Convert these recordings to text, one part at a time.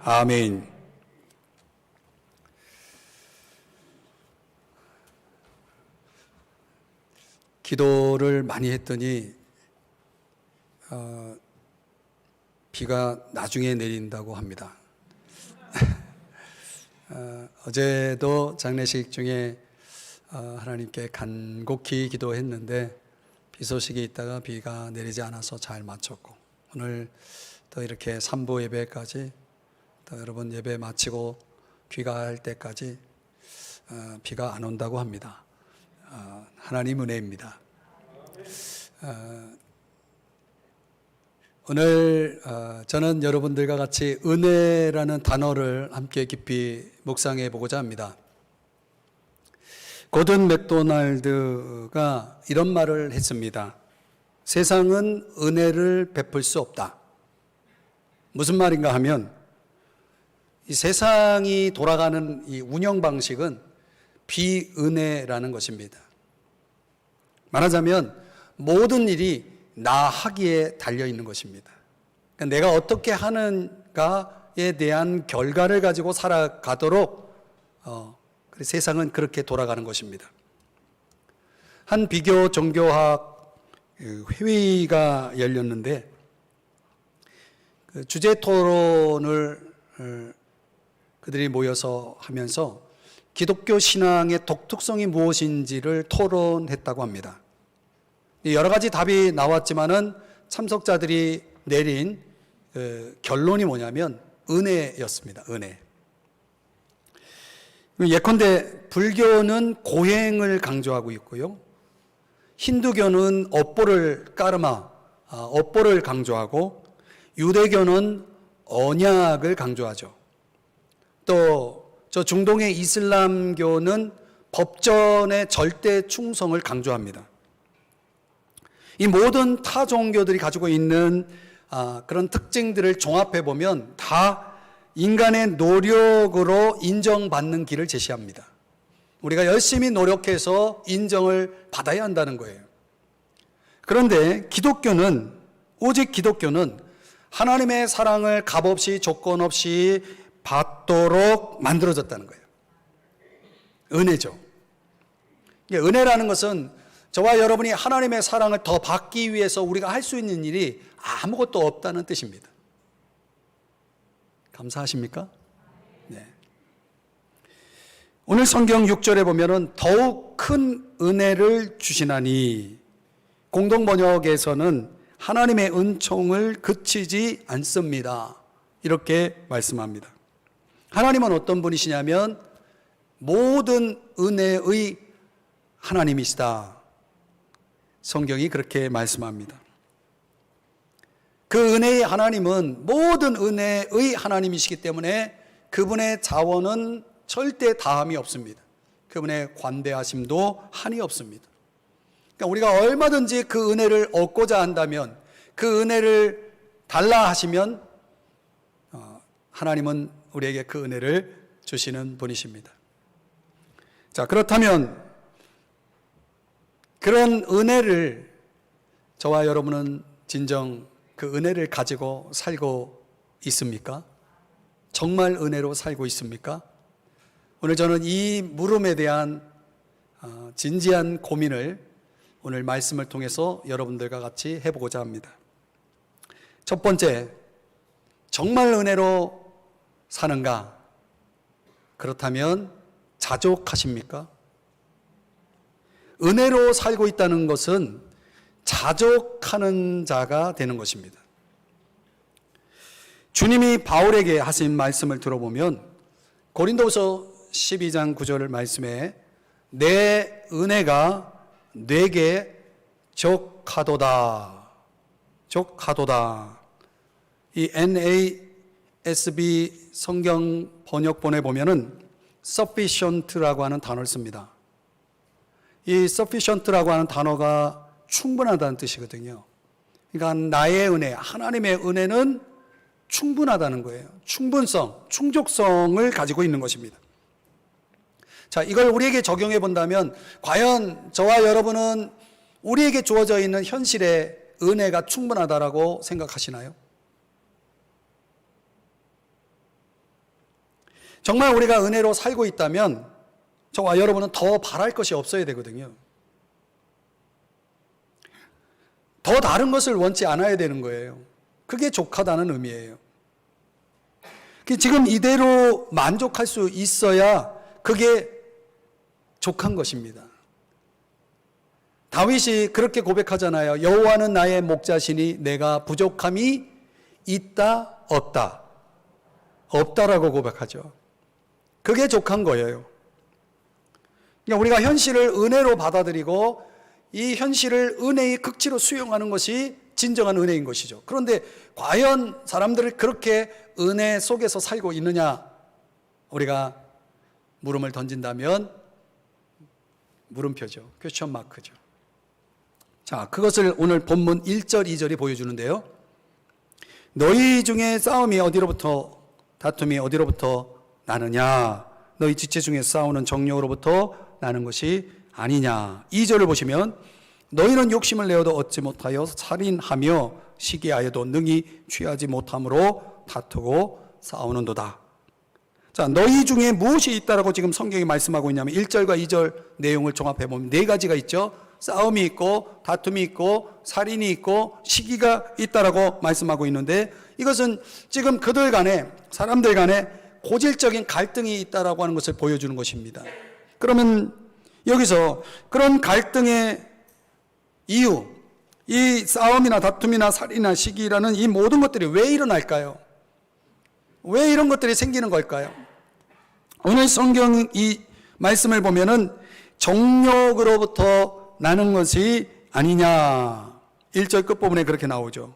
아멘. 기도를 많이 했더니 비가 나중에 내린다고 합니다. 어제도 장례식 중에 하나님께 간곡히 기도했는데 비 소식이 있다가 비가 내리지 않아서 잘 마쳤고, 오늘 또 이렇게 3부 예배까지, 또 여러분 예배 마치고 귀가할 때까지 비가 안 온다고 합니다. 하나님 은혜입니다. 오늘 저는 여러분들과 같이 은혜라는 단어를 함께 깊이 묵상해 보고자 합니다. 고든 맥도날드가 이런 말을 했습니다. 세상은 은혜를 베풀 수 없다. 무슨 말인가 하면, 이 세상이 돌아가는 이 운영 방식은 비은혜라는 것입니다. 말하자면 모든 일이 나 하기에 달려 있는 것입니다. 그러니까 내가 어떻게 하는가에 대한 결과를 가지고 살아가도록 세상은 그렇게 돌아가는 것입니다. 한 비교 종교학 회의가 열렸는데, 주제 토론을 그들이 모여서 하면서 기독교 신앙의 독특성이 무엇인지를 토론했다고 합니다. 여러 가지 답이 나왔지만은 참석자들이 내린 결론이 뭐냐면 은혜였습니다. 은혜. 예컨대 불교는 고행을 강조하고 있고요, 힌두교는 업보를 업보를 강조하고, 유대교는 언약을 강조하죠. 또 저 중동의 이슬람교는 법전의 절대 충성을 강조합니다. 이 모든 타 종교들이 가지고 있는 그런 특징들을 종합해 보면 다 인간의 노력으로 인정받는 길을 제시합니다. 우리가 열심히 노력해서 인정을 받아야 한다는 거예요. 그런데 오직 기독교는 하나님의 사랑을 값없이 조건 없이 받도록 만들어졌다는 거예요. 은혜죠. 은혜라는 것은 저와 여러분이 하나님의 사랑을 더 받기 위해서 우리가 할 수 있는 일이 아무것도 없다는 뜻입니다. 감사하십니까? 네. 오늘 성경 6절에 보면은 더욱 큰 은혜를 주시나니, 공동번역에서는 하나님의 은총을 그치지 않습니다, 이렇게 말씀합니다. 하나님은 어떤 분이시냐면 모든 은혜의 하나님이시다. 성경이 그렇게 말씀합니다. 그 은혜의 하나님은 모든 은혜의 하나님이시기 때문에 그분의 자원은 절대 다함이 없습니다. 그분의 관대하심도 한이 없습니다. 그러니까 우리가 얼마든지 그 은혜를 얻고자 한다면, 그 은혜를 달라 하시면 하나님은 우리에게 그 은혜를 주시는 분이십니다. 자, 그렇다면 그런 은혜를 저와 여러분은 진정 그 은혜를 가지고 살고 있습니까? 정말 은혜로 살고 있습니까? 오늘 저는 이 물음에 대한 진지한 고민을 오늘 말씀을 통해서 여러분들과 같이 해보고자 합니다. 첫 번째, 정말 은혜로 사는가? 그렇다면 자족하십니까? 은혜로 살고 있다는 것은 자족하는 자가 되는 것입니다. 주님이 바울에게 하신 말씀을 들어보면 고린도후서 12장 9절 말씀에 내 은혜가 내게 족하도다. 이 NASB 성경 번역본에 보면은 sufficient라고 하는 단어를 씁니다. 이 sufficient라고 하는 단어가 충분하다는 뜻이거든요. 그러니까 나의 은혜, 하나님의 은혜는 충분하다는 거예요. 충분성, 충족성을 가지고 있는 것입니다. 자, 이걸 우리에게 적용해 본다면 과연 저와 여러분은 우리에게 주어져 있는 현실의 은혜가 충분하다라고 생각하시나요? 정말 우리가 은혜로 살고 있다면 저와 여러분은 더 바랄 것이 없어야 되거든요. 더 다른 것을 원치 않아야 되는 거예요. 그게 족하다는 의미예요. 지금 이대로 만족할 수 있어야 그게 족한 것입니다. 다윗이 그렇게 고백하잖아요. 여호와는 나의 목자시니 내가 부족함이 있다 없다. 없다라고 고백하죠. 그게 족한 거예요. 그러니까 우리가 현실을 은혜로 받아들이고 이 현실을 은혜의 극치로 수용하는 것이 진정한 은혜인 것이죠. 그런데 과연 사람들을 그렇게 은혜 속에서 살고 있느냐? 우리가 물음을 던진다면 물음표죠. 퀘스천 마크죠. 자, 그것을 오늘 본문 1절, 2절이 보여주는데요. 너희 중에 싸움이 어디로부터, 다툼이 어디로부터 나느냐? 너희 지체 중에 싸우는 정욕으로부터 나는 것이 아니냐? 2절을 보시면 너희는 욕심을 내어도 얻지 못하여 살인하며 시기하여도 능히 취하지 못함으로 다투고 싸우는도다. 자, 너희 중에 무엇이 있다라고 지금 성경이 말씀하고 있냐면 1절과 2절 내용을 종합해 보면 네 가지가 있죠. 싸움이 있고 다툼이 있고 살인이 있고 시기가 있다라고 말씀하고 있는데 이것은 지금 그들 간에 사람들 간에 고질적인 갈등이 있다라고 하는 것을 보여주는 것입니다. 그러면 여기서 그런 갈등의 이유, 이 싸움이나 다툼이나 살인이나 시기라는 이 모든 것들이 왜 일어날까요? 왜 이런 것들이 생기는 걸까요? 오늘 성경 이 말씀을 보면은 정욕으로부터 나는 것이 아니냐. 1절 끝부분에 그렇게 나오죠.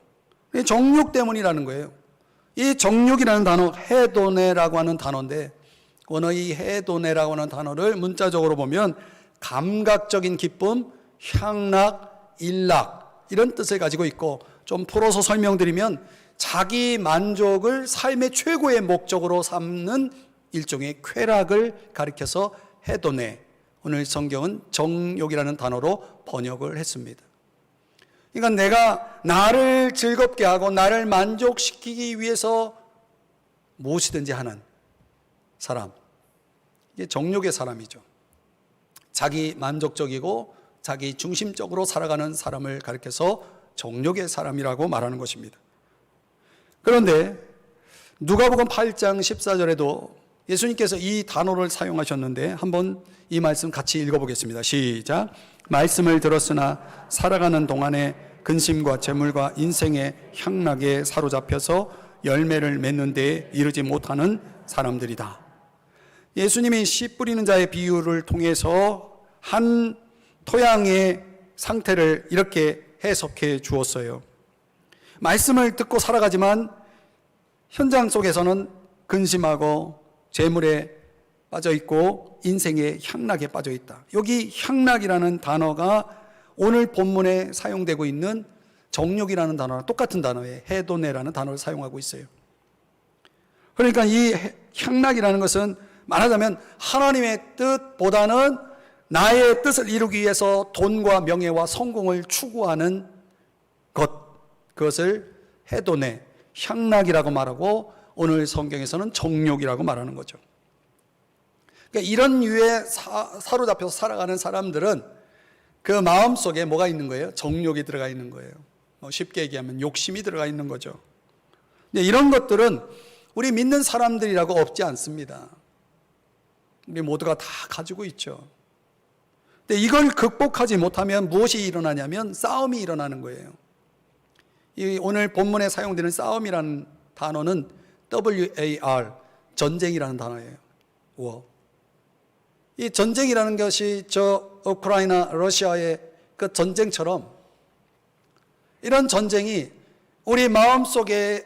정욕 때문이라는 거예요. 이 정욕이라는 단어, 헤도네라고 하는 단어인데, 원어의 헤도네라고 하는 단어를 문자적으로 보면 감각적인 기쁨, 향락, 일락 이런 뜻을 가지고 있고, 좀 풀어서 설명드리면 자기 만족을 삶의 최고의 목적으로 삼는 일종의 쾌락을 가리켜서 헤도네, 오늘 성경은 정욕이라는 단어로 번역을 했습니다. 그러니까 내가 나를 즐겁게 하고 나를 만족시키기 위해서 무엇이든지 하는 사람, 이게 정욕의 사람이죠. 자기 만족적이고 자기 중심적으로 살아가는 사람을 가리켜서 정욕의 사람이라고 말하는 것입니다. 그런데 누가복음 8장 14절에도 예수님께서 이 단어를 사용하셨는데 한번 이 말씀 같이 읽어보겠습니다. 시작. 말씀을 들었으나 살아가는 동안에 근심과 재물과 인생의 향락에 사로잡혀서 열매를 맺는 데에 이르지 못하는 사람들이다. 예수님이 씨 뿌리는 자의 비유를 통해서 한 토양의 상태를 이렇게 해석해 주었어요. 말씀을 듣고 살아가지만 현장 속에서는 근심하고 재물에 빠져 있고 인생의 향락에 빠져 있다. 여기 향락이라는 단어가 오늘 본문에 사용되고 있는 정욕이라는 단어랑 똑같은 단어에 헤도네라는 단어를 사용하고 있어요. 그러니까 이 향락이라는 것은 말하자면 하나님의 뜻보다는 나의 뜻을 이루기 위해서 돈과 명예와 성공을 추구하는 것, 그것을 헤도네, 향락이라고 말하고 오늘 성경에서는 정욕이라고 말하는 거죠. 그러니까 이런 유에 사로잡혀서 살아가는 사람들은 그 마음속에 뭐가 있는 거예요? 정욕이 들어가 있는 거예요. 쉽게 얘기하면 욕심이 들어가 있는 거죠. 근데 이런 것들은 우리 믿는 사람들이라고 없지 않습니다. 우리 모두가 다 가지고 있죠. 근데 이걸 극복하지 못하면 무엇이 일어나냐면 싸움이 일어나는 거예요. 이 오늘 본문에 사용되는 싸움이라는 단어는 WAR, 전쟁이라는 단어예요. war. 이 전쟁이라는 것이 저 우크라이나, 러시아의 그 전쟁처럼 이런 전쟁이 우리 마음속에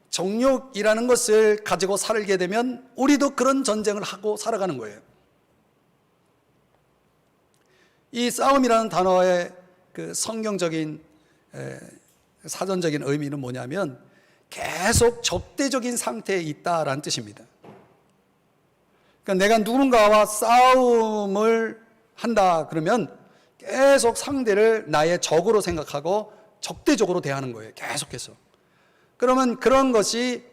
정욕이라는 것을 가지고 살게 되면 우리도 그런 전쟁을 하고 살아가는 거예요. 이 싸움이라는 단어의 그 성경적인 사전적인 의미는 뭐냐면 계속 적대적인 상태에 있다라는 뜻입니다. 그러니까 내가 누군가와 싸움을 한다 그러면 계속 상대를 나의 적으로 생각하고 적대적으로 대하는 거예요. 계속해서. 그러면 그런 것이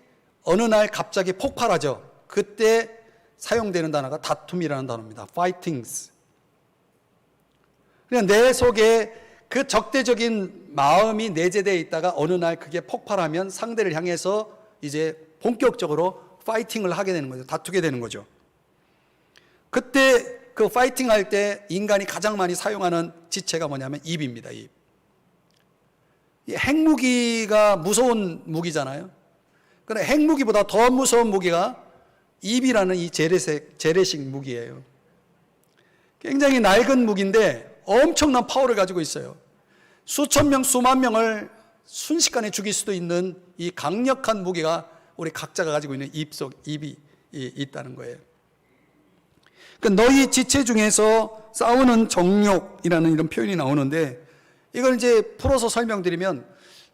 어느 날 갑자기 폭발하죠. 그때 사용되는 단어가 다툼이라는 단어입니다. fightings. 그냥 내 속에 그 적대적인 마음이 내재되어 있다가 어느 날 그게 폭발하면 상대를 향해서 이제 본격적으로 파이팅을 하게 되는 거죠. 다투게 되는 거죠. 그때 그 파이팅 할 때 인간이 가장 많이 사용하는 지체가 뭐냐면 입입니다. 입. 이 핵무기가 무서운 무기잖아요. 그런데 핵무기보다 더 무서운 무기가 입이라는 이 재래식 무기예요. 굉장히 낡은 무기인데 엄청난 파워를 가지고 있어요. 수천 명, 수만 명을 순식간에 죽일 수도 있는 이 강력한 무기가 우리 각자가 가지고 있는 입이 있다는 거예요. 그러니까 너희 지체 중에서 싸우는 정욕이라는 이런 표현이 나오는데, 이걸 이제 풀어서 설명드리면,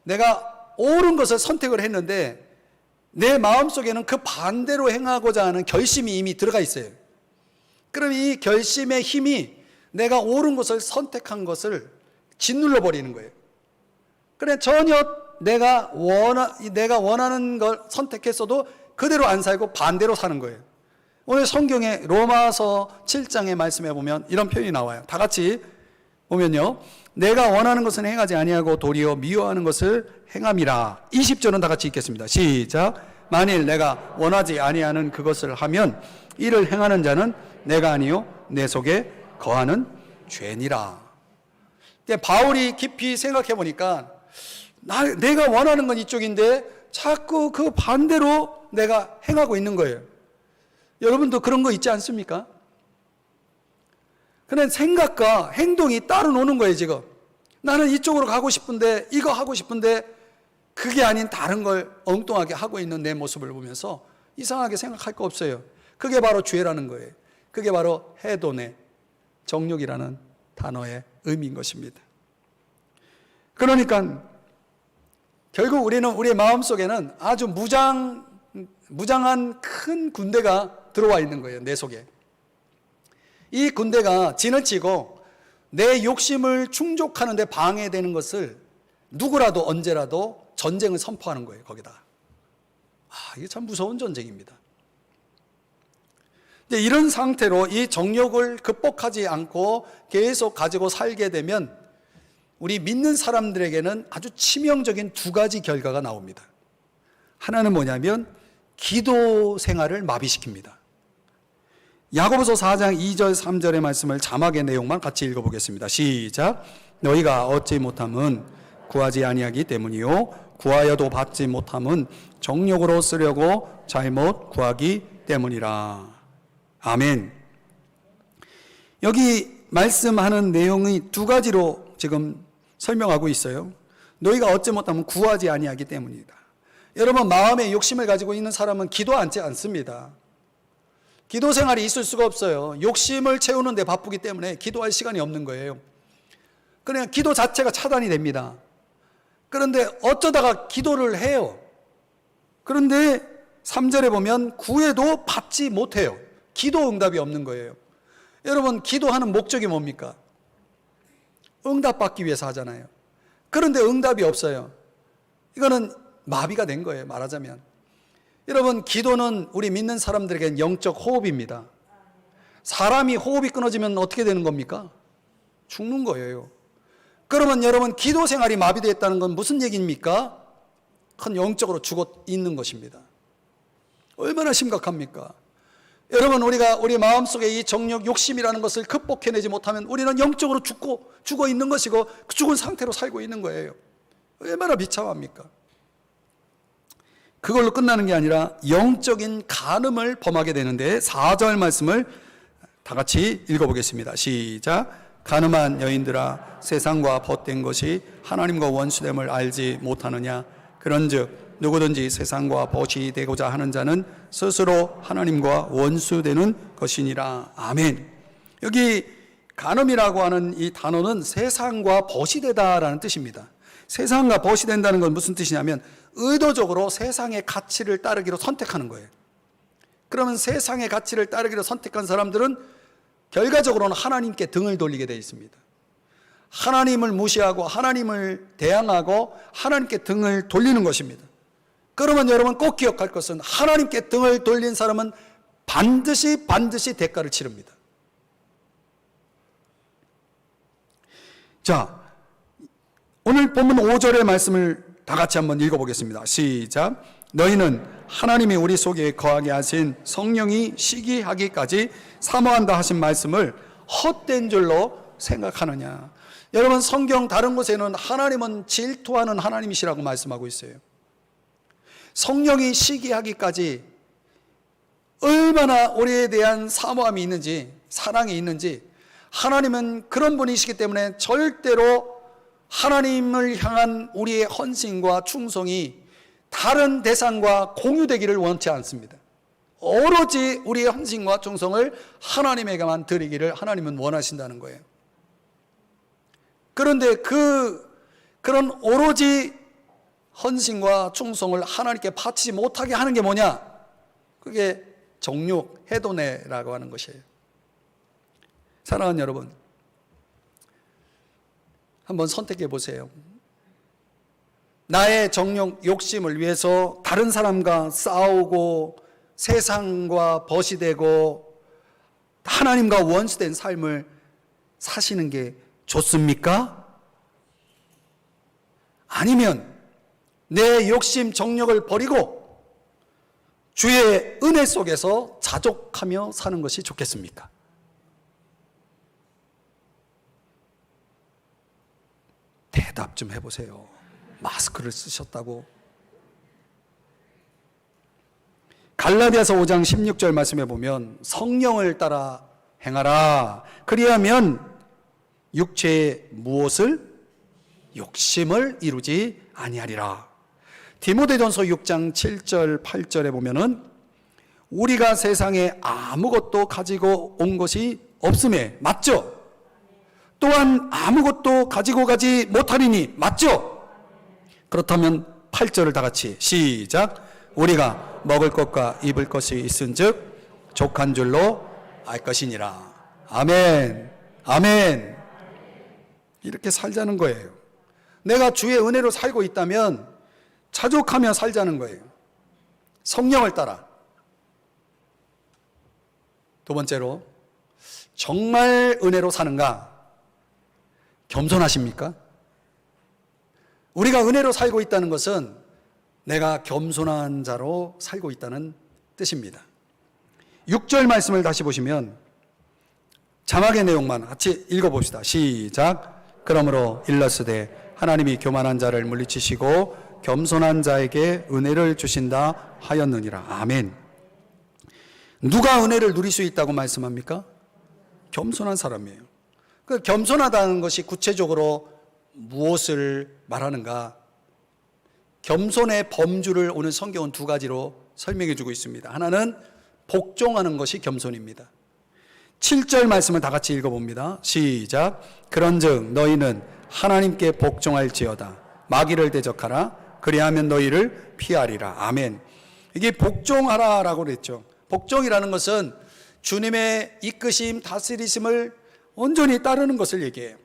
내가 옳은 것을 선택을 했는데 내 마음속에는 그 반대로 행하고자 하는 결심이 이미 들어가 있어요. 그럼 이 결심의 힘이 내가 옳은 것을 선택한 것을 짓눌러 버리는 거예요. 그래 전혀 내가 원하는 걸 선택했어도 그대로 안 살고 반대로 사는 거예요. 오늘 성경에 로마서 7장에 말씀해 보면 이런 표현이 나와요. 다 같이 보면요, 내가 원하는 것은 행하지 아니하고 도리어 미워하는 것을 행함이라. 20절은 다 같이 읽겠습니다. 시작. 만일 내가 원하지 아니하는 그것을 하면 이를 행하는 자는 내가 아니요 내 속에 거하는 죄니라. 바울이 깊이 생각해 보니까 내가 원하는 건 이쪽인데 자꾸 그 반대로 내가 행하고 있는 거예요. 여러분도 그런 거 있지 않습니까? 그냥 생각과 행동이 따로 노는 거예요. 지금 나는 이쪽으로 가고 싶은데, 이거 하고 싶은데 그게 아닌 다른 걸 엉뚱하게 하고 있는 내 모습을 보면서 이상하게 생각할 거 없어요. 그게 바로 죄라는 거예요. 그게 바로 해돈의 정욕이라는 단어의 의미인 것입니다. 그러니까 결국 우리는 우리의 마음속에는 아주 무장한 큰 군대가 들어와 있는 거예요. 내 속에. 이 군대가 진을 치고 내 욕심을 충족하는 데 방해되는 것을 누구라도 언제라도 전쟁을 선포하는 거예요. 거기다. 이게 참 무서운 전쟁입니다. 이런 상태로 이 정욕을 극복하지 않고 계속 가지고 살게 되면 우리 믿는 사람들에게는 아주 치명적인 두 가지 결과가 나옵니다. 하나는 뭐냐면 기도 생활을 마비시킵니다. 야고보서 4장 2절 3절의 말씀을 자막의 내용만 같이 읽어보겠습니다. 시작. 너희가 얻지 못함은 구하지 아니하기 때문이요 구하여도 받지 못함은 정욕으로 쓰려고 잘못 구하기 때문이라. 아멘. 여기 말씀하는 내용이 두 가지로 지금 설명하고 있어요. 너희가 얻지 못하면 구하지 아니하기 때문이다. 여러분, 마음에 욕심을 가지고 있는 사람은 기도하지 않습니다. 기도 생활이 있을 수가 없어요. 욕심을 채우는 데 바쁘기 때문에 기도할 시간이 없는 거예요. 그냥 기도 자체가 차단이 됩니다. 그런데 어쩌다가 기도를 해요. 그런데 3절에 보면 구해도 받지 못해요. 기도 응답이 없는 거예요. 여러분, 기도하는 목적이 뭡니까? 응답받기 위해서 하잖아요. 그런데 응답이 없어요. 이거는 마비가 된 거예요, 말하자면. 여러분, 기도는 우리 믿는 사람들에게는 영적 호흡입니다. 사람이 호흡이 끊어지면 어떻게 되는 겁니까? 죽는 거예요. 그러면 여러분, 기도 생활이 마비되었다는 건 무슨 얘기입니까? 큰 영적으로 죽어 있는 것입니다. 얼마나 심각합니까? 여러분, 우리가 우리 마음속에 이 정욕, 욕심이라는 것을 극복해내지 못하면 우리는 영적으로 죽어 있는 것이고 죽은 상태로 살고 있는 거예요. 얼마나 비참합니까? 그걸로 끝나는 게 아니라 영적인 간음을 범하게 되는데 4절 말씀을 다 같이 읽어보겠습니다. 시작. 간음한 여인들아, 세상과 벗된 것이 하나님과 원수됨을 알지 못하느냐? 그런즉 누구든지 세상과 벗이 되고자 하는 자는 스스로 하나님과 원수되는 것이니라. 아멘. 여기 간음이라고 하는 이 단어는 세상과 벗이 되다라는 뜻입니다. 세상과 벗이 된다는 건 무슨 뜻이냐면 의도적으로 세상의 가치를 따르기로 선택하는 거예요. 그러면 세상의 가치를 따르기로 선택한 사람들은 결과적으로는 하나님께 등을 돌리게 되어 있습니다. 하나님을 무시하고 하나님을 대항하고 하나님께 등을 돌리는 것입니다. 그러면 여러분 꼭 기억할 것은 하나님께 등을 돌린 사람은 반드시 대가를 치릅니다. 자, 오늘 본문 5절의 말씀을 다 같이 한번 읽어보겠습니다. 시작. 너희는 하나님이 우리 속에 거하게 하신 성령이 시기하기까지 사모한다 하신 말씀을 헛된 줄로 생각하느냐. 여러분, 성경 다른 곳에는 하나님은 질투하는 하나님이시라고 말씀하고 있어요. 성령이 시기하기까지 얼마나 우리에 대한 사모함이 있는지, 사랑이 있는지, 하나님은 그런 분이시기 때문에 절대로 하나님을 향한 우리의 헌신과 충성이 다른 대상과 공유되기를 원치 않습니다. 오로지 우리의 헌신과 충성을 하나님에게만 드리기를 하나님은 원하신다는 거예요. 그런데 그런 오로지 헌신과 충성을 하나님께 바치지 못하게 하는 게 뭐냐? 그게 정욕, 해도내라고 하는 것이에요. 사랑하는 여러분, 한번 선택해 보세요. 나의 정욕, 욕심을 위해서 다른 사람과 싸우고 세상과 벗이 되고 하나님과 원수된 삶을 사시는 게 좋습니까? 아니면 내 욕심, 정욕을 버리고 주의 은혜 속에서 자족하며 사는 것이 좋겠습니까? 대답 좀 해보세요. 마스크를 쓰셨다고. 갈라디아서 5장 16절 말씀에 보면 성령을 따라 행하라. 그리하면 육체의 무엇을? 욕심을 이루지 아니하리라. 디모데전서 6장 7절 8절에 보면은 우리가 세상에 아무것도 가지고 온 것이 없음에, 맞죠? 또한 아무것도 가지고 가지 못하리니, 맞죠? 그렇다면 8절을 다 같이 시작. 우리가 먹을 것과 입을 것이 있은즉 족한 줄로 알 것이니라. 아멘. 아멘. 이렇게 살자는 거예요. 내가 주의 은혜로 살고 있다면 자족하며 살자는 거예요. 성령을 따라. 두 번째로, 정말 은혜로 사는가? 겸손하십니까? 우리가 은혜로 살고 있다는 것은 내가 겸손한 자로 살고 있다는 뜻입니다. 6절 말씀을 다시 보시면 자막의 내용만 같이 읽어봅시다. 시작. 그러므로 일러스되 하나님이 교만한 자를 물리치시고 겸손한 자에게 은혜를 주신다 하였느니라. 아멘. 누가 은혜를 누릴 수 있다고 말씀합니까? 겸손한 사람이에요. 그 겸손하다는 것이 구체적으로 무엇을 말하는가? 겸손의 범주를 오늘 성경은 두 가지로 설명해 주고 있습니다. 하나는 복종하는 것이 겸손입니다. 7절 말씀을 다 같이 읽어봅니다. 시작. 그런즉 너희는 하나님께 복종할지어다. 마귀를 대적하라. 그리하면 너희를 피하리라. 아멘. 이게 복종하라라고 그랬죠. 복종이라는 것은 주님의 이끄심, 다스리심을 온전히 따르는 것을 얘기해요.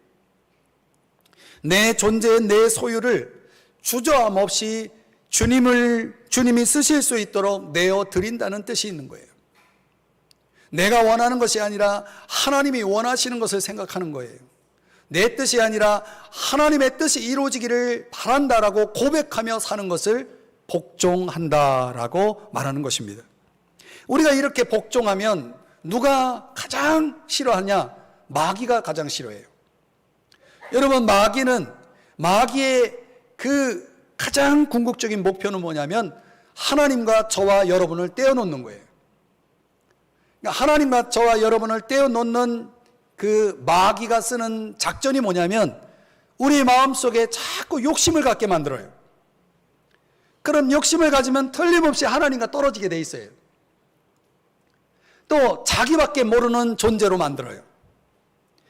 내 존재, 내 소유를 주저함 없이 주님이 쓰실 수 있도록 내어 드린다는 뜻이 있는 거예요. 내가 원하는 것이 아니라 하나님이 원하시는 것을 생각하는 거예요. 내 뜻이 아니라 하나님의 뜻이 이루어지기를 바란다라고 고백하며 사는 것을 복종한다라고 말하는 것입니다. 우리가 이렇게 복종하면 누가 가장 싫어하냐? 마귀가 가장 싫어해요. 여러분, 마귀의 그 가장 궁극적인 목표는 뭐냐면 하나님과 저와 여러분을 떼어놓는 거예요. 그러니까 하나님과 저와 여러분을 떼어놓는 그 마귀가 쓰는 작전이 뭐냐면 우리 마음속에 자꾸 욕심을 갖게 만들어요. 그럼 욕심을 가지면 틀림없이 하나님과 떨어지게 돼 있어요. 또 자기밖에 모르는 존재로 만들어요.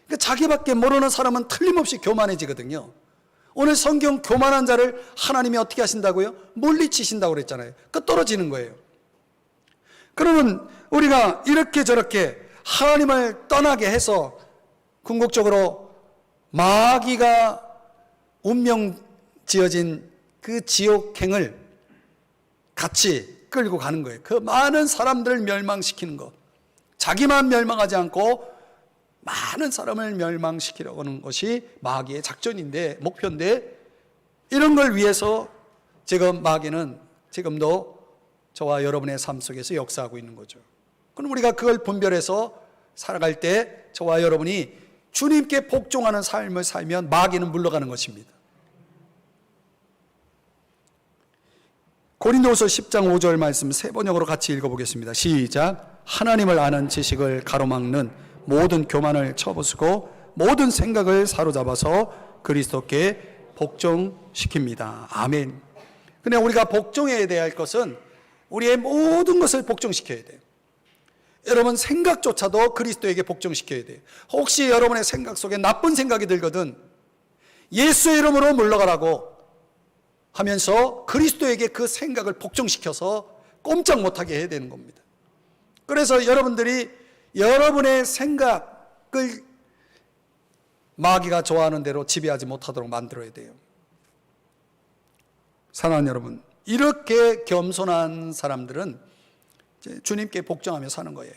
그러니까 자기밖에 모르는 사람은 틀림없이 교만해지거든요. 오늘 성경 교만한 자를 하나님이 어떻게 하신다고요? 물리치신다고 그랬잖아요. 그 떨어지는 거예요. 그러면 우리가 이렇게 저렇게 하나님을 떠나게 해서 궁극적으로 마귀가 운명 지어진 그 지옥행을 같이 이끌고 가는 거예요. 그 많은 사람들을 멸망시키는 것. 자기만 멸망하지 않고 많은 사람을 멸망시키려고 하는 것이 마귀의 작전인데, 목표인데, 이런 걸 위해서 지금 마귀는 지금도 저와 여러분의 삶 속에서 역사하고 있는 거죠. 그럼 우리가 그걸 분별해서 살아갈 때 저와 여러분이 주님께 복종하는 삶을 살면 마귀는 물러가는 것입니다. 고린도후서 10장 5절 말씀 세 번역으로 같이 읽어보겠습니다. 시작. 하나님을 아는 지식을 가로막는 모든 교만을 쳐부수고 모든 생각을 사로잡아서 그리스도께 복종시킵니다. 아멘. 근데 우리가 복종해야 될 것은 우리의 모든 것을 복종시켜야 돼요. 여러분 생각조차도 그리스도에게 복종시켜야 돼요. 혹시 여러분의 생각 속에 나쁜 생각이 들거든 예수의 이름으로 물러가라고 하면서 그리스도에게 그 생각을 복종시켜서 꼼짝 못하게 해야 되는 겁니다. 그래서 여러분들이 여러분의 생각을 마귀가 좋아하는 대로 지배하지 못하도록 만들어야 돼요. 사랑하는 여러분, 이렇게 겸손한 사람들은 주님께 복종하며 사는 거예요.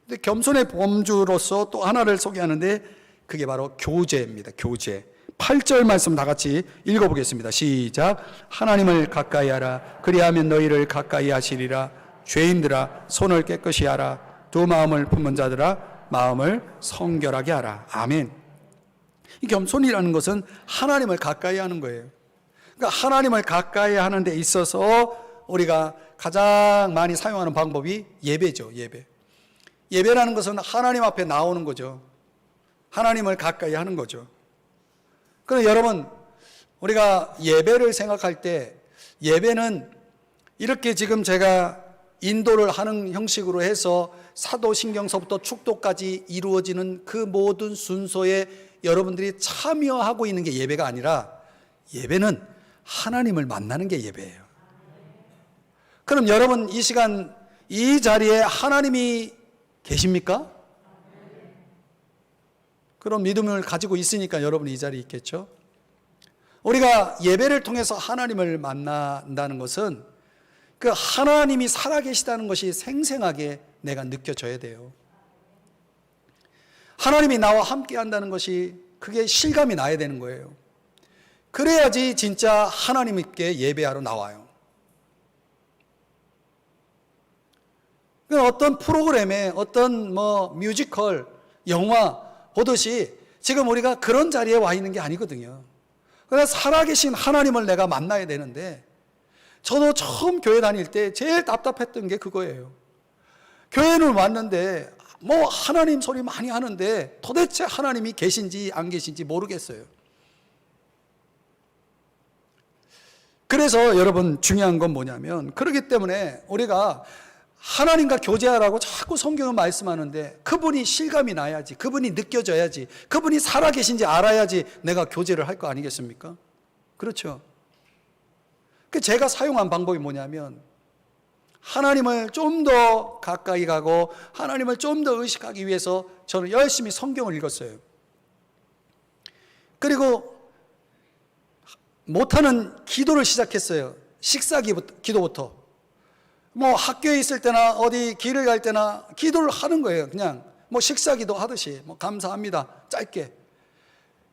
근데 겸손의 범주로서 또 하나를 소개하는데 그게 바로 교제입니다. 교제. 8절 말씀 다 같이 읽어보겠습니다. 시작. 하나님을 가까이 하라. 그리하면 너희를 가까이 하시리라. 죄인들아 손을 깨끗이 하라. 두 마음을 품은 자들아 마음을 성결하게 하라. 아멘. 이 겸손이라는 것은 하나님을 가까이 하는 거예요. 그러니까 하나님을 가까이 하는 데 있어서 우리가 가장 많이 사용하는 방법이 예배죠. 예배. 예배라는 것은 하나님 앞에 나오는 거죠. 하나님을 가까이 하는 거죠. 그럼 여러분, 우리가 예배를 생각할 때 예배는 이렇게 지금 제가 인도를 하는 형식으로 해서 사도신경서부터 축도까지 이루어지는 그 모든 순서에 여러분들이 참여하고 있는 게 예배가 아니라 예배는 하나님을 만나는 게 예배예요. 그럼 여러분 이 시간 이 자리에 하나님이 계십니까? 그런 믿음을 가지고 있으니까 여러분이 이 자리에 있겠죠. 우리가 예배를 통해서 하나님을 만난다는 것은 그 하나님이 살아계시다는 것이 생생하게 내가 느껴져야 돼요. 하나님이 나와 함께 한다는 것이 그게 실감이 나야 되는 거예요. 그래야지 진짜 하나님께 예배하러 나와요. 어떤 프로그램에 어떤 뮤지컬, 영화 보듯이 지금 우리가 그런 자리에 와 있는 게 아니거든요. 그래서 살아계신 하나님을 내가 만나야 되는데 저도 처음 교회 다닐 때 제일 답답했던 게 그거예요. 교회는 왔는데 하나님 소리 많이 하는데 도대체 하나님이 계신지 안 계신지 모르겠어요. 그래서 여러분 중요한 건 뭐냐면 그렇기 때문에 우리가 하나님과 교제하라고 자꾸 성경은 말씀하는데 그분이 실감이 나야지, 그분이 느껴져야지, 그분이 살아계신지 알아야지 내가 교제를 할 거 아니겠습니까? 그렇죠. 제가 사용한 방법이 뭐냐면 하나님을 좀 더 가까이 가고 하나님을 좀 더 의식하기 위해서 저는 열심히 성경을 읽었어요. 그리고 못하는 기도를 시작했어요. 기도부터. 학교에 있을 때나 어디 길을 갈 때나 기도를 하는 거예요. 그냥 식사기도 하듯이 감사합니다. 짧게.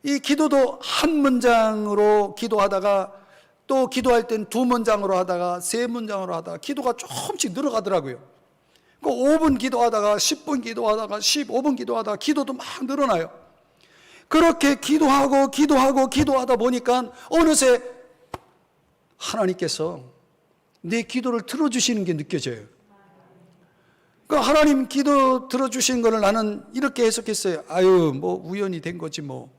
이 기도도 한 문장으로 기도하다가 또 기도할 땐 두 문장으로 하다가 세 문장으로 하다가 기도가 조금씩 늘어가더라고요. 5분 기도하다가 10분 기도하다가 15분 기도하다가 기도도 막 늘어나요. 그렇게 기도하다 보니까 어느새 하나님께서 내 기도를 들어주시는 게 느껴져요. 하나님 기도 들어주시는 거를 나는 이렇게 해석했어요. 우연히 된 거지 뭐.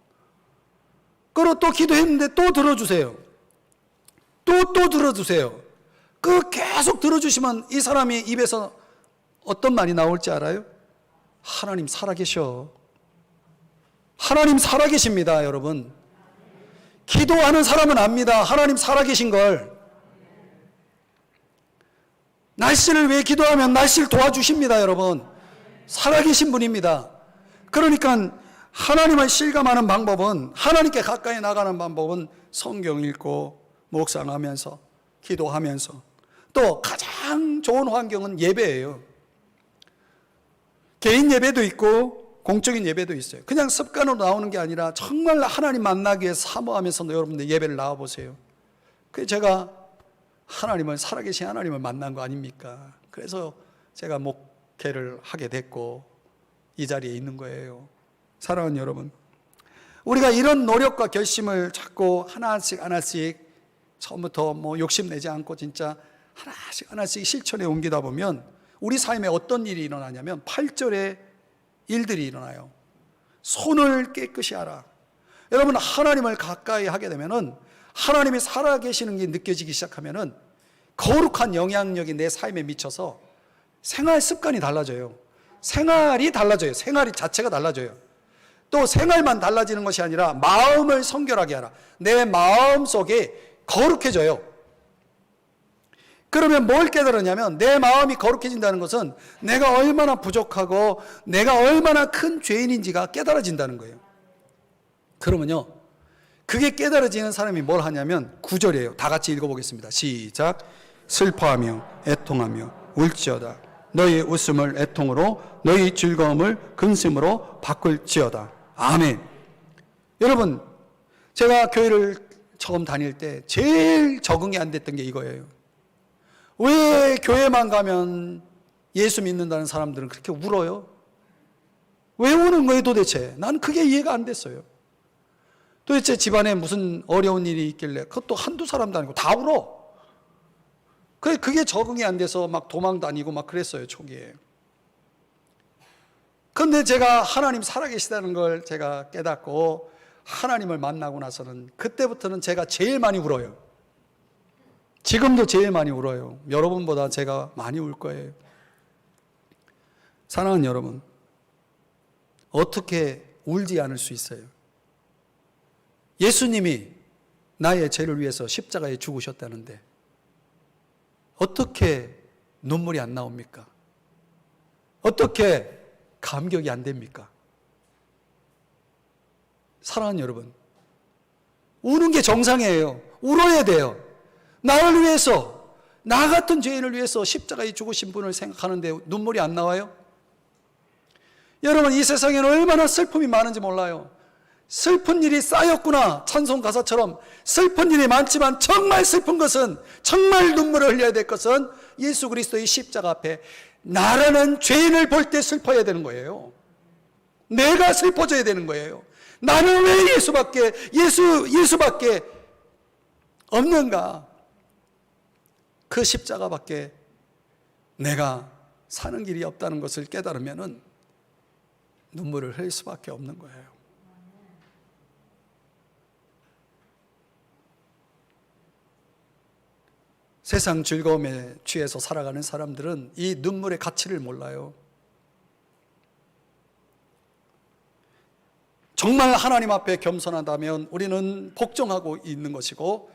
그리고 또 기도했는데 또 들어주세요. 또 들어주세요. 계속 들어주시면 이 사람이 입에서 어떤 말이 나올지 알아요? 하나님 살아계셔. 하나님 살아계십니다, 여러분. 기도하는 사람은 압니다. 하나님 살아계신 걸. 날씨를 위해 기도하면 날씨를 도와주십니다, 여러분. 살아계신 분입니다. 그러니까 하나님을 실감하는 방법은, 하나님께 가까이 나가는 방법은 성경 읽고 묵상하면서 기도하면서 또 가장 좋은 환경은 예배예요. 개인 예배도 있고 공적인 예배도 있어요. 그냥 습관으로 나오는 게 아니라 정말 하나님 만나기 위해 사모하면서 여러분들 예배를 나와보세요. 그래서 제가 살아계신 하나님을 만난 거 아닙니까? 그래서 제가 목회를 하게 됐고 이 자리에 있는 거예요. 사랑하는 여러분, 우리가 이런 노력과 결심을 자꾸 하나씩 처음부터 욕심내지 않고 진짜 하나씩 실천에 옮기다 보면 우리 삶에 어떤 일이 일어나냐면 8절에 일들이 일어나요. 손을 깨끗이 하라. 여러분, 하나님을 가까이 하게 되면은, 하나님이 살아계시는 게 느껴지기 시작하면은 거룩한 영향력이 내 삶에 미쳐서 생활 습관이 달라져요. 생활이 달라져요. 생활이 자체가 달라져요. 또 생활만 달라지는 것이 아니라 마음을 성결하게 하라. 내 마음 속에 거룩해져요. 그러면 뭘 깨달았냐면, 내 마음이 거룩해진다는 것은 내가 얼마나 부족하고 내가 얼마나 큰 죄인인지가 깨달아진다는 거예요. 그러면요, 그게 깨달아지는 사람이 뭘 하냐면 9절이에요. 다 같이 읽어보겠습니다. 시작. 슬퍼하며 애통하며 울지어다. 너희 웃음을 애통으로, 너희 즐거움을 근심으로 바꿀지어다. 아멘. 여러분, 제가 교회를 처음 다닐 때 제일 적응이 안 됐던 게 이거예요. 왜 교회만 가면 예수 믿는다는 사람들은 그렇게 울어요? 왜 우는 거예요 도대체? 나는 그게 이해가 안 됐어요. 도대체 집안에 무슨 어려운 일이 있길래 그것도 한두 사람도 아니고 다 울어. 그게 적응이 안 돼서 막 도망 다니고 막 그랬어요, 초기에. 그런데 제가 하나님 살아계시다는 걸 제가 깨닫고 하나님을 만나고 나서는 그때부터는 제가 제일 많이 울어요. 지금도 제일 많이 울어요. 여러분보다 제가 많이 울 거예요. 사랑하는 여러분, 어떻게 울지 않을 수 있어요? 예수님이 나의 죄를 위해서 십자가에 죽으셨다는데 어떻게 눈물이 안 나옵니까? 어떻게 감격이 안 됩니까? 사랑하는 여러분, 우는 게 정상이에요. 울어야 돼요. 나를 위해서, 나 같은 죄인을 위해서 십자가에 죽으신 분을 생각하는데 눈물이 안 나와요? 여러분, 이 세상에는 얼마나 슬픔이 많은지 몰라요. 슬픈 일이 쌓였구나, 찬송 가사처럼. 슬픈 일이 많지만 정말 슬픈 것은, 정말 눈물을 흘려야 될 것은 예수 그리스도의 십자가 앞에 나라는 죄인을 볼 때 슬퍼야 되는 거예요. 내가 슬퍼져야 되는 거예요. 나는 왜 예수밖에 없는가? 그 십자가밖에 내가 사는 길이 없다는 것을 깨달으면은 눈물을 흘릴 수밖에 없는 거예요. 세상 즐거움에 취해서 살아가는 사람들은 이 눈물의 가치를 몰라요. 정말 하나님 앞에 겸손하다면 우리는 복종하고 있는 것이고,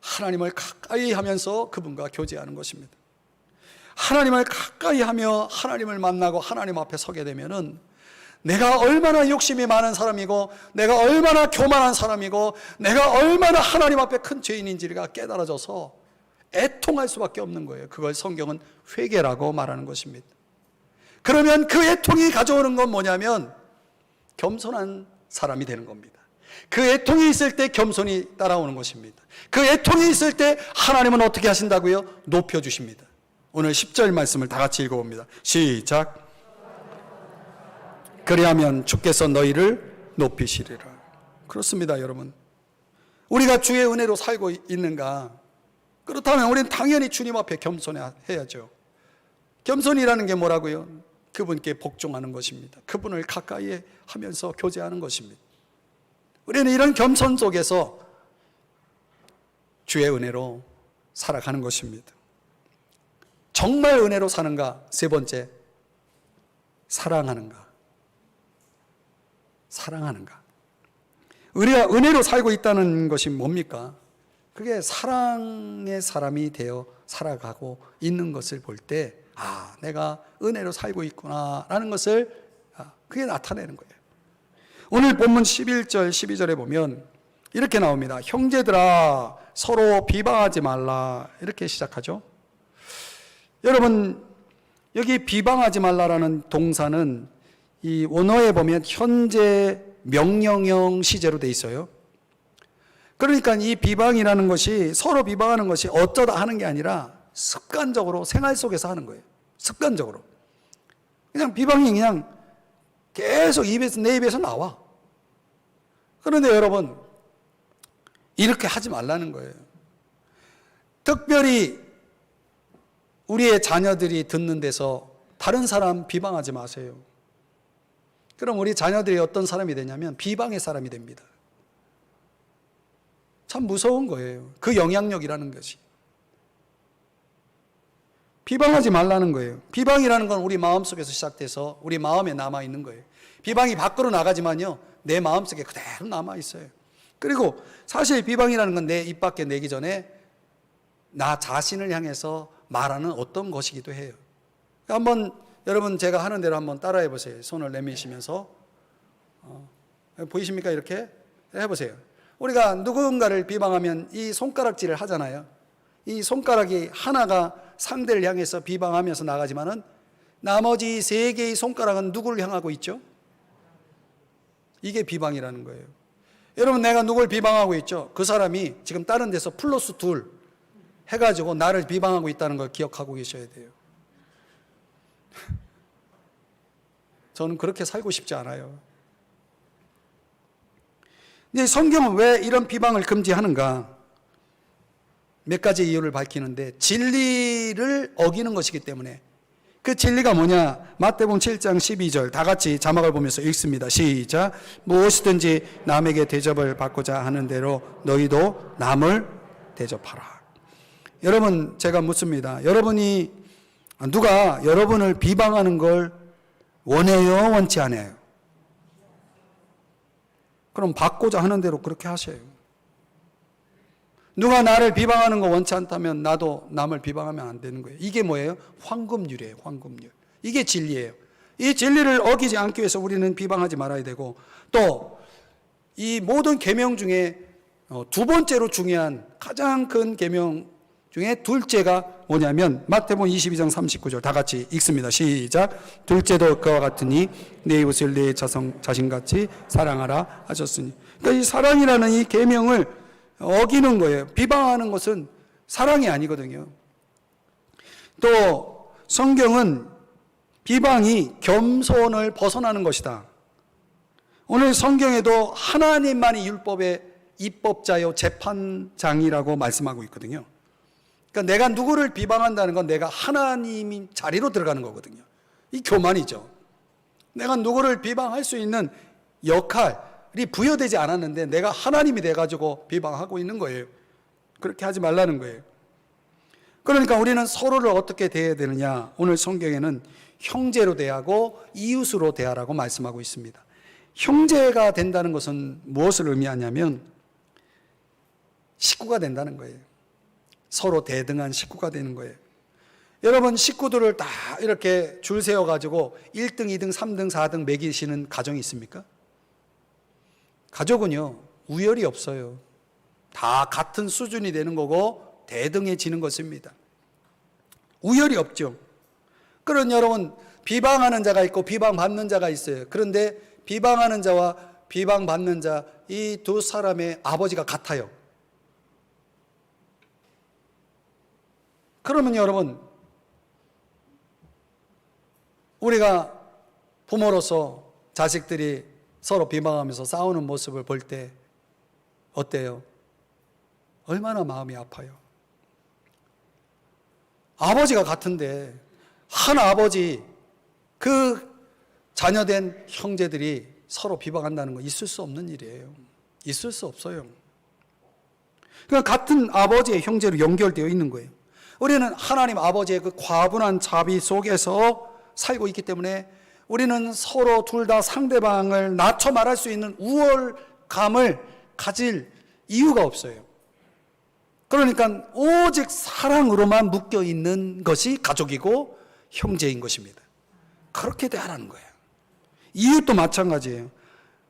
하나님을 가까이 하면서 그분과 교제하는 것입니다. 하나님을 가까이 하며 하나님을 만나고 하나님 앞에 서게 되면은 내가 얼마나 욕심이 많은 사람이고, 내가 얼마나 교만한 사람이고, 내가 얼마나 하나님 앞에 큰 죄인인지가 깨달아져서 애통할 수밖에 없는 거예요. 그걸 성경은 회개라고 말하는 것입니다. 그러면 그 애통이 가져오는 건 뭐냐면 겸손한 사람이 되는 겁니다. 그 애통이 있을 때 겸손이 따라오는 것입니다. 그 애통이 있을 때 하나님은 어떻게 하신다고요? 높여주십니다. 오늘 10절 말씀을 다 같이 읽어봅니다. 시작. 그리하면 주께서 너희를 높이시리라. 그렇습니다, 여러분. 우리가 주의 은혜로 살고 있는가? 그렇다면 우리는 당연히 주님 앞에 겸손해야죠. 겸손이라는 게 뭐라고요? 그분께 복종하는 것입니다. 그분을 가까이 하면서 교제하는 것입니다. 우리는 이런 겸손 속에서 주의 은혜로 살아가는 것입니다. 정말 은혜로 사는가? 세 번째, 사랑하는가? 사랑하는가? 우리가 은혜로 살고 있다는 것이 뭡니까? 그게 사랑의 사람이 되어 살아가고 있는 것을 볼 때, 아, 내가 은혜로 살고 있구나라는 것을 그게 나타내는 거예요. 오늘 본문 11절, 12절에 보면 이렇게 나옵니다. 형제들아, 서로 비방하지 말라. 이렇게 시작하죠. 여러분, 여기 비방하지 말라라는 동사는 이 원어에 보면 현재 명령형 시제로 돼 있어요. 그러니까 이 비방이라는 것이, 서로 비방하는 것이 어쩌다 하는 게 아니라 습관적으로 생활 속에서 하는 거예요. 습관적으로. 그냥 비방이 그냥 계속 내 입에서 나와. 그런데 여러분, 이렇게 하지 말라는 거예요. 특별히 우리의 자녀들이 듣는 데서 다른 사람 비방하지 마세요. 그럼 우리 자녀들이 어떤 사람이 되냐면 비방의 사람이 됩니다. 참 무서운 거예요. 그 영향력이라는 것이. 비방하지 말라는 거예요. 비방이라는 건 우리 마음속에서 시작돼서 우리 마음에 남아있는 거예요. 비방이 밖으로 나가지만요, 내 마음속에 그대로 남아있어요. 그리고 사실 비방이라는 건 내 입 밖에 내기 전에 나 자신을 향해서 말하는 어떤 것이기도 해요. 한번 여러분 제가 하는 대로 한번 따라해 보세요. 손을 내미시면서 보이십니까? 이렇게 해보세요. 우리가 누군가를 비방하면 이 손가락질을 하잖아요. 이 손가락이 하나가 상대를 향해서 비방하면서 나가지만은 나머지 3개의 손가락은 누구를 향하고 있죠? 이게 비방이라는 거예요. 여러분, 내가 누굴 비방하고 있죠? 그 사람이 지금 다른 데서 플러스 2 해가지고 나를 비방하고 있다는 걸 기억하고 계셔야 돼요. 저는 그렇게 살고 싶지 않아요. 근데 성경은 왜 이런 비방을 금지하는가? 몇 가지 이유를 밝히는데, 진리를 어기는 것이기 때문에. 그 진리가 뭐냐? 마태복음 7장 12절 다 같이 자막을 보면서 읽습니다. 시작. 무엇이든지 남에게 대접을 받고자 하는 대로 너희도 남을 대접하라. 여러분, 제가 묻습니다. 여러분이 누가 여러분을 비방하는 걸 원해요? 원치 않아요? 그럼 받고자 하는 대로 그렇게 하셔요. 누가 나를 비방하는 거 원치 않다면 나도 남을 비방하면 안 되는 거예요. 이게 뭐예요? 황금률이에요. 황금률. 이게 진리예요. 이 진리를 어기지 않기 위해서 우리는 비방하지 말아야 되고, 또 이 모든 계명 중에 2번째로 중요한 가장 큰 계명 중에 둘째가 뭐냐면 마태복음 22장 39절 다 같이 읽습니다. 시작. 둘째도 그와 같으니 내 이웃을 내 자신같이 사랑하라 하셨으니. 그러니까 이 사랑이라는 이 계명을 어기는 거예요. 비방하는 것은 사랑이 아니거든요. 또 성경은 비방이 겸손을 벗어나는 것이다. 오늘 성경에도 하나님만이 율법의 입법자요 재판장이라고 말씀하고 있거든요. 그러니까 내가 누구를 비방한다는 건 내가 하나님 자리로 들어가는 거거든요. 이 교만이죠. 내가 누구를 비방할 수 있는 역할이 부여되지 않았는데 내가 하나님이 돼가지고 비방하고 있는 거예요. 그렇게 하지 말라는 거예요. 그러니까 우리는 서로를 어떻게 대해야 되느냐? 오늘 성경에는 형제로 대하고 이웃으로 대하라고 말씀하고 있습니다. 형제가 된다는 것은 무엇을 의미하냐면 식구가 된다는 거예요. 서로 대등한 식구가 되는 거예요. 여러분, 식구들을 다 이렇게 줄 세워가지고 1등, 2등, 3등, 4등 매기시는 가정이 있습니까? 가족은요, 우열이 없어요. 다 같은 수준이 되는 거고 대등해지는 것입니다. 우열이 없죠. 그런 여러분, 비방하는 자가 있고 비방받는 자가 있어요. 그런데 비방하는 자와 비방받는 자, 이 두 사람의 아버지가 같아요. 그러면 여러분, 우리가 부모로서 자식들이 서로 비방하면서 싸우는 모습을 볼 때 어때요? 얼마나 마음이 아파요. 아버지가 같은데 한 아버지, 그 자녀된 형제들이 서로 비방한다는 거 있을 수 없는 일이에요. 있을 수 없어요. 그러니까 같은 아버지의 형제로 연결되어 있는 거예요. 우리는 하나님 아버지의 그 과분한 자비 속에서 살고 있기 때문에 우리는 서로 둘 다 상대방을 낮춰 말할 수 있는 우월감을 가질 이유가 없어요. 그러니까 오직 사랑으로만 묶여 있는 것이 가족이고 형제인 것입니다. 그렇게 대하라는 거예요. 이웃도 마찬가지예요.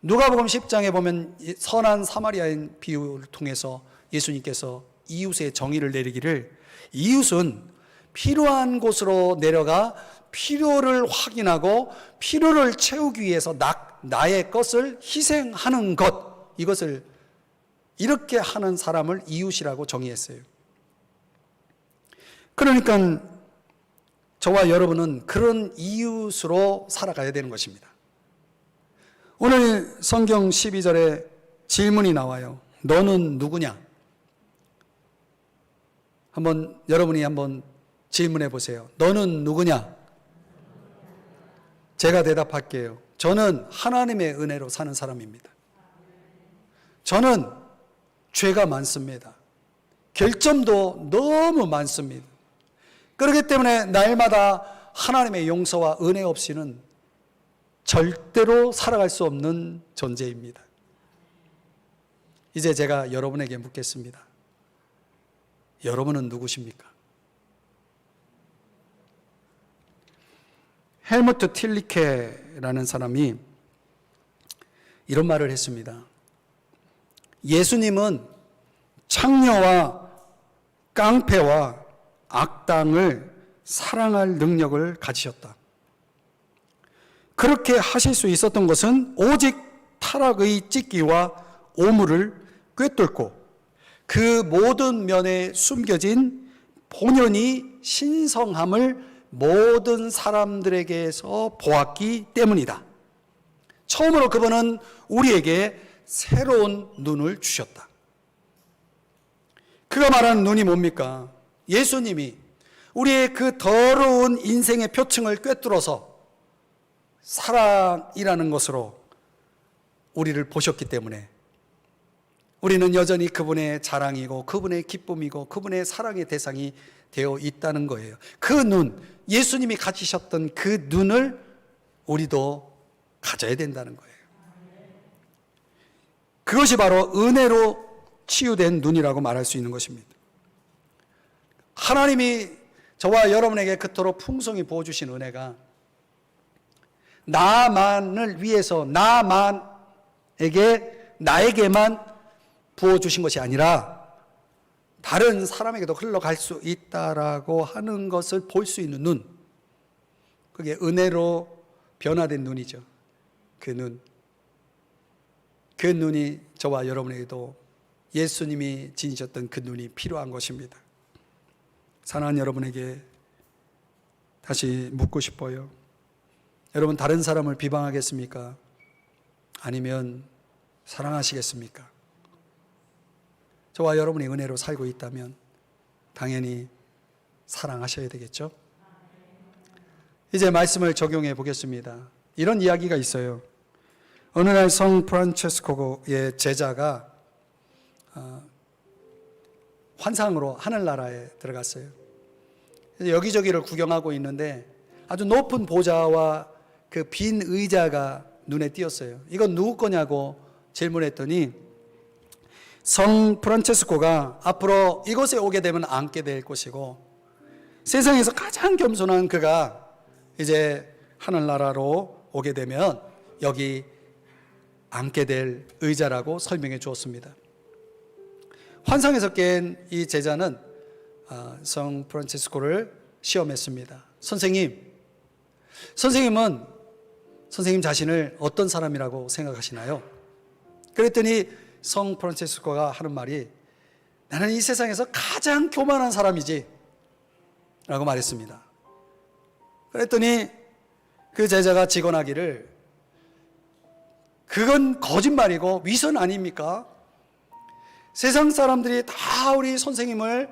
누가복음 10장에 보면 선한 사마리아인 비유를 통해서 예수님께서 이웃의 정의를 내리기를, 이웃은 필요한 곳으로 내려가 필요를 확인하고 필요를 채우기 위해서 나의 것을 희생하는 것, 이것을 이렇게 하는 사람을 이웃이라고 정의했어요. 그러니까 저와 여러분은 그런 이웃으로 살아가야 되는 것입니다. 오늘 성경 12절에 질문이 나와요. 너는 누구냐? 여러분이 한번 질문해 보세요. 너는 누구냐? 제가 대답할게요. 저는 하나님의 은혜로 사는 사람입니다. 저는 죄가 많습니다. 결점도 너무 많습니다. 그렇기 때문에 날마다 하나님의 용서와 은혜 없이는 절대로 살아갈 수 없는 존재입니다. 이제 제가 여러분에게 묻겠습니다. 여러분은 누구십니까? 헬무트 틸리케라는 사람이 이런 말을 했습니다. 예수님은 창녀와 깡패와 악당을 사랑할 능력을 가지셨다. 그렇게 하실 수 있었던 것은 오직 타락의 찢기와 오물을 꿰뚫고 그 모든 면에 숨겨진 본연의 신성함을 모든 사람들에게서 보았기 때문이다. 처음으로 그분은 우리에게 새로운 눈을 주셨다. 그가 말하는 눈이 뭡니까? 예수님이 우리의 그 더러운 인생의 표층을 꿰뚫어서 사랑이라는 것으로 우리를 보셨기 때문에 우리는 여전히 그분의 자랑이고 그분의 기쁨이고 그분의 사랑의 대상이 되어 있다는 거예요. 그 눈, 예수님이 가지셨던 그 눈을 우리도 가져야 된다는 거예요. 그것이 바로 은혜로 치유된 눈이라고 말할 수 있는 것입니다. 하나님이 저와 여러분에게 그토록 풍성히 부어주신 은혜가 나만을 위해서 나에게만 부어주신 것이 아니라 다른 사람에게도 흘러갈 수 있다라고 하는 것을 볼 수 있는 눈, 그게 은혜로 변화된 눈이죠. 그 눈이 저와 여러분에게도 예수님이 지니셨던 그 눈이 필요한 것입니다. 사랑하는 여러분에게 다시 묻고 싶어요. 여러분, 다른 사람을 비방하겠습니까? 아니면 사랑하시겠습니까? 저와 여러분이 은혜로 살고 있다면 당연히 사랑하셔야 되겠죠? 이제 말씀을 적용해 보겠습니다. 이런 이야기가 있어요. 어느 날 성 프란체스코의 제자가 환상으로 하늘나라에 들어갔어요. 여기저기를 구경하고 있는데 아주 높은 보좌와 그 빈 의자가 눈에 띄었어요. 이건 누구 거냐고 질문했더니 성 프란체스코가 앞으로 이곳에 오게 되면 앉게 될 곳이고 세상에서 가장 겸손한 그가 이제 하늘나라로 오게 되면 여기 앉게 될 의자라고 설명해 주었습니다. 환상에서 깬 이 제자는 성 프란체스코를 시험했습니다. 선생님은 선생님 자신을 어떤 사람이라고 생각하시나요? 그랬더니 성 프란체스코가 하는 말이 나는 이 세상에서 가장 교만한 사람이지 라고 말했습니다. 그랬더니 그 제자가 직언하기를 그건 거짓말이고 위선 아닙니까? 세상 사람들이 다 우리 선생님을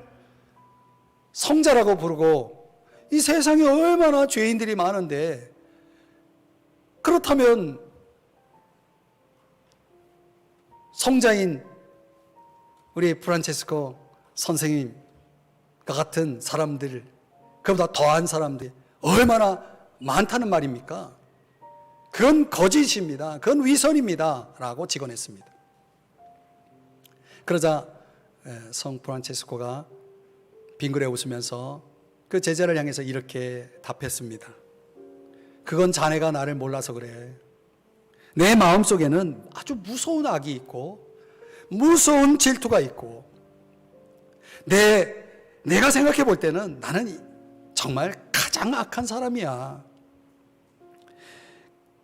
성자라고 부르고 이 세상에 얼마나 죄인들이 많은데 그렇다면 성자인 우리 프란체스코 선생님과 같은 사람들, 그보다 더한 사람들이 얼마나 많다는 말입니까? 그건 거짓입니다. 그건 위선입니다. 라고 직언했습니다. 그러자 성 프란체스코가 빙그레 웃으면서 그 제자를 향해서 이렇게 답했습니다. 그건 자네가 나를 몰라서 그래. 내 마음속에는 아주 무서운 악이 있고 무서운 질투가 있고 내가 생각해 볼 때는 나는 정말 가장 악한 사람이야.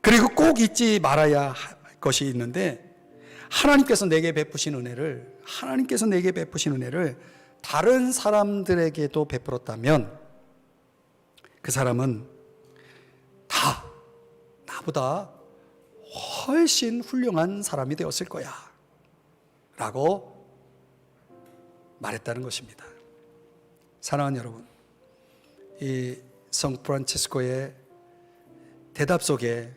그리고 꼭 잊지 말아야 할 것이 있는데, 하나님께서 내게 베푸신 은혜를 다른 사람들에게도 베풀었다면 그 사람은 다 나보다 훨씬 훌륭한 사람이 되었을 거야 라고 말했다는 것입니다. 사랑하는 여러분, 이 성 프란치스코의 대답 속에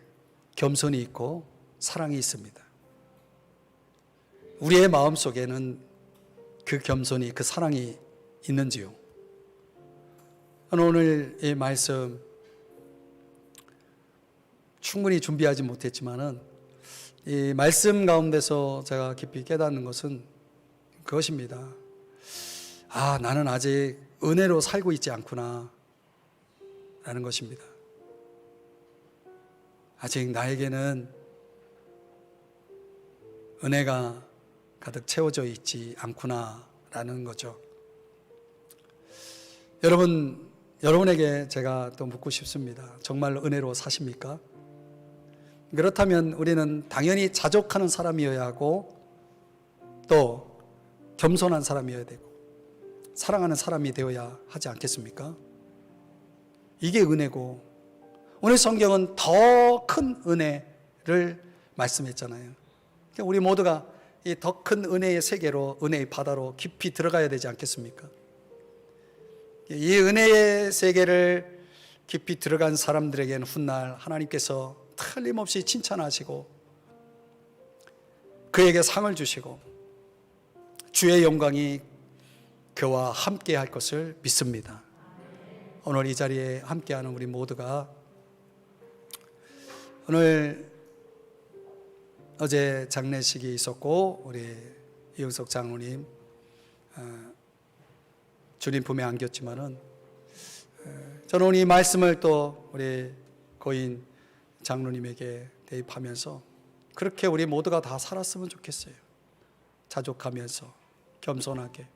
겸손이 있고 사랑이 있습니다. 우리의 마음 속에는 그 겸손이, 그 사랑이 있는지요? 오늘 이 말씀 충분히 준비하지 못했지만은 이 말씀 가운데서 제가 깊이 깨닫는 것은 그것입니다. 아, 나는 아직 은혜로 살고 있지 않구나 라는 것입니다. 아직 나에게는 은혜가 가득 채워져 있지 않구나 라는 거죠. 여러분에게 제가 또 묻고 싶습니다. 정말 은혜로 사십니까? 그렇다면 우리는 당연히 자족하는 사람이어야 하고 또 겸손한 사람이어야 되고 사랑하는 사람이 되어야 하지 않겠습니까? 이게 은혜고, 오늘 성경은 더 큰 은혜를 말씀했잖아요. 우리 모두가 이 더 큰 은혜의 세계로, 은혜의 바다로 깊이 들어가야 되지 않겠습니까? 이 은혜의 세계를 깊이 들어간 사람들에게는 훗날 하나님께서 틀림없이 칭찬하시고 그에게 상을 주시고 주의 영광이 그와 함께 할 것을 믿습니다. 오늘 이 자리에 함께하는 우리 모두가 오늘 어제 장례식이 있었고 우리 이영석 장로님 주님 품에 안겼지만은 저는 이 말씀을 또 우리 고인 장로님에게 대입하면서 그렇게 우리 모두가 다 살았으면 좋겠어요. 자족하면서 겸손하게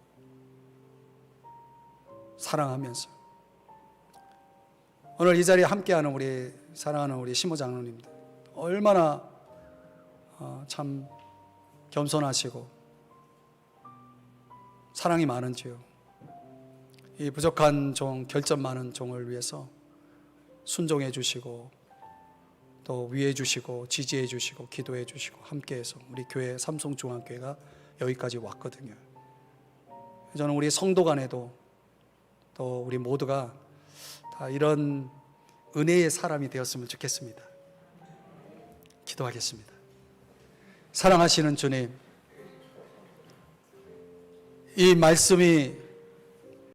사랑하면서. 오늘 이 자리에 함께하는 우리 사랑하는 우리 시모 장로님들 얼마나 참 겸손하시고 사랑이 많은지요. 이 부족한 종, 결점 많은 종을 위해서 순종해 주시고 또 위해 주시고 지지해 주시고 기도해 주시고 함께해서 우리 교회 삼성중앙교회가 여기까지 왔거든요. 저는 우리 성도 간에도 또 우리 모두가 다 이런 은혜의 사람이 되었으면 좋겠습니다. 기도하겠습니다. 사랑하시는 주님, 이 말씀이